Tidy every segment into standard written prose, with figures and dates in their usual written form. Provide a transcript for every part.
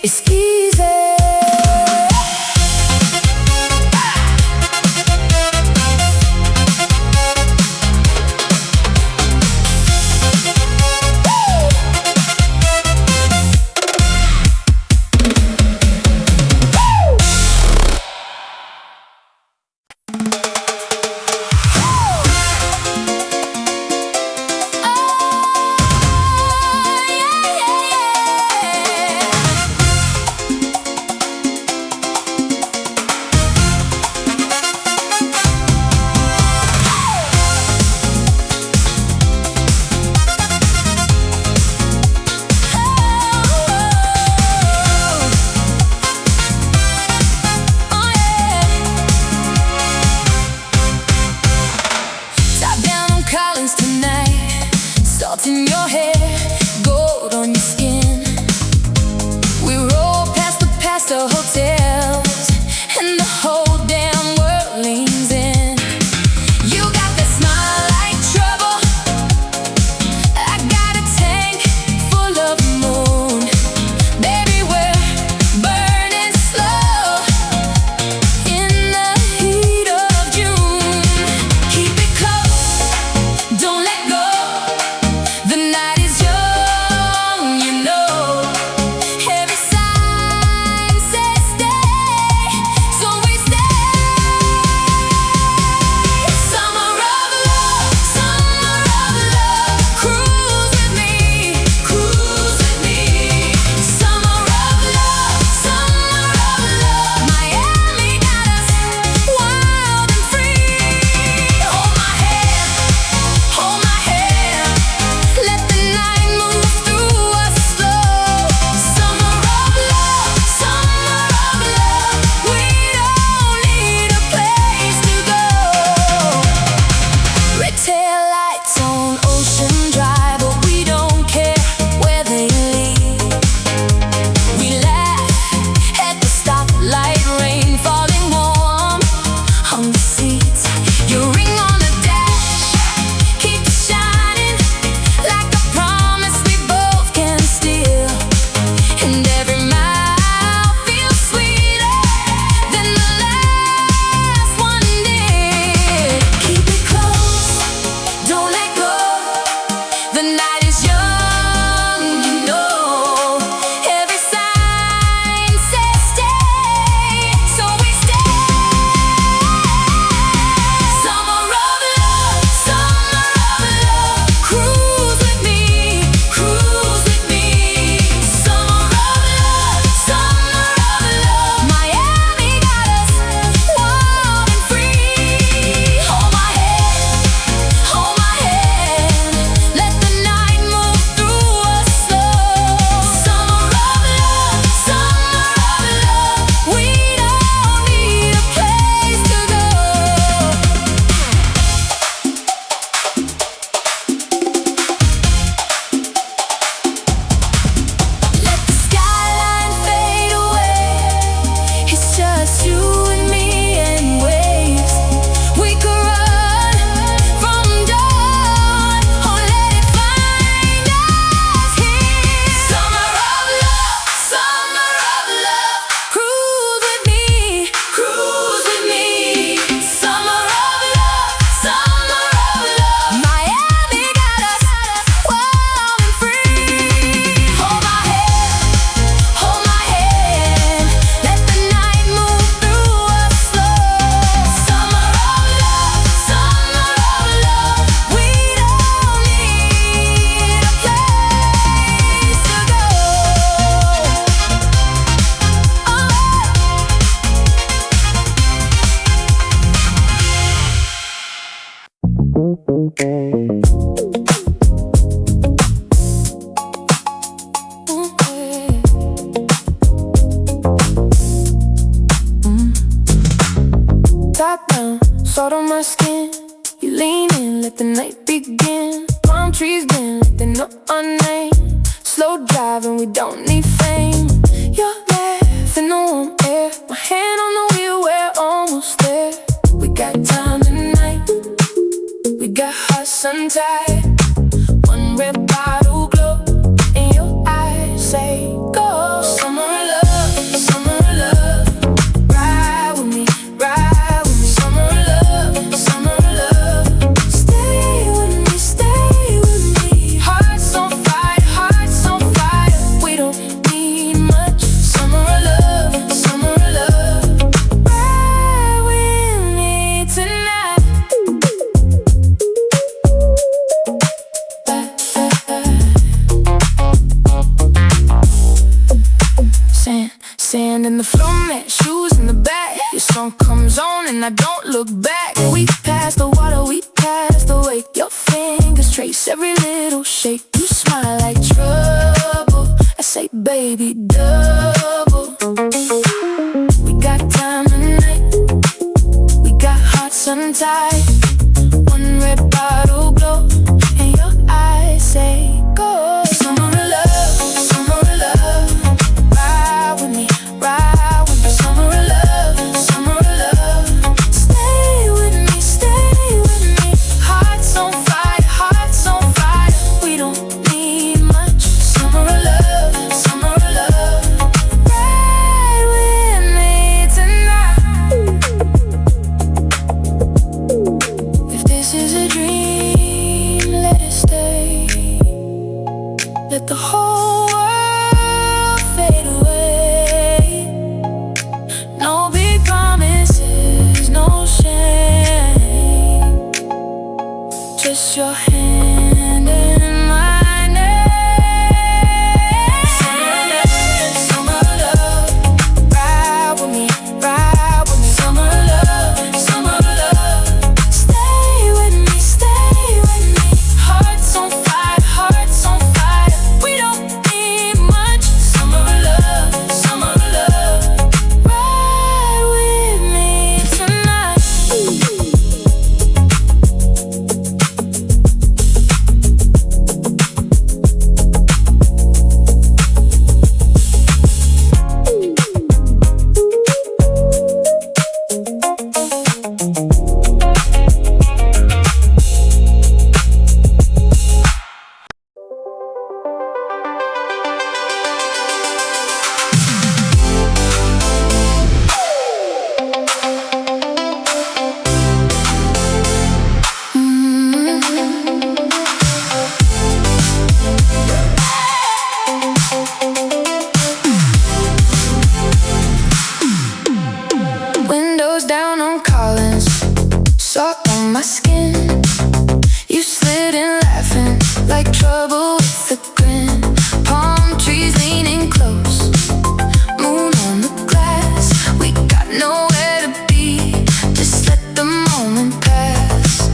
It's easy. In your hair, gold on your skin. We roll past the pasta hotels, and the whole damn world leans in. You got that smile like trouble. I got a tank full of moon. Baby, we're burning slow in the heat of June. Keep it close, don't let go. The night is young, you know. Every sign says stay, so we stay. Summer of love, cruise with me, cruise with me. Summer of love, Miami got us wild and free. Hold my hand, let the night move through us slow. Summer of love, we don't need a place to go. Red tail lights on Ocean Drive, but we don't care where they lead. We laugh at the stoplight, rain falling warm on the seats. Your ring on the dash keeps shining like a promise we both can steal. And every mile feels sweeter than the last one did. Keep it close, don't let go. The night is young, you know. Every sign says stay, so we stay. Summer of love, cruise with me, cruise with me. Summer of love, Miami got us wild and free. Hold my hand, let the night move through us slow. Summer of love, we don't need a place to go. Let the skyline fade away. It's just you and me and waves. We could run from dawn, or let it find us here. Summer of love, cruise with me, cruise with me. Summer of love, Miami got us wild and free. Hold my hand, let the night move through us slow. Summer of love, we don't need a place to go. Top down, salt on my skin. You lean in, let the night begin. Palm trees bend, like they know our name. Slow driving, we don't need fame. Your laugh in the warm air, my hand on the wheel, we're almost there. We got time tonight, we got hearts untied. One red bottle glow in your eyes, say go. Summer love. Sand in the floor mat, shoes in the back. Your song comes on and I don't look back. We pass the water, we pass the wake. Your fingers trace every little shape. You smile like trouble. I say, baby, double. We got time tonight. We got hearts untied. One red bottle glow and your eyes say, go. Summer of love, summer of love. Ride with me, ride with me. Summer of love, summer of love. Stay with me, stay with me. Hearts on fire, hearts on fire. We don't need much. Summer of love, summer of love. Ride with me tonight. If this is a dream, let it stay. Let the whole world fade away. No big promises, no shame. Just your hand in my name. Summer love, ride with me, ride with me. Summer love, summer love. Stay with me, stay with me. Hearts on fire, hearts on fire. We don't need much. Summer love, summer love. Ride with me tonight. Windows down on Collins, soft on my skin. You slid in laughing like trouble with a grin. Palm trees leaning close, moon on the glass. We got nowhere to be, just let the moment pass.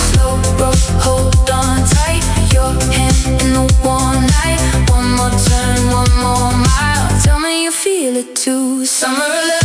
Slow road, hold on tight. Your hand in the warm night. One more turn, one more mile. Tell me you feel it too. Summer love.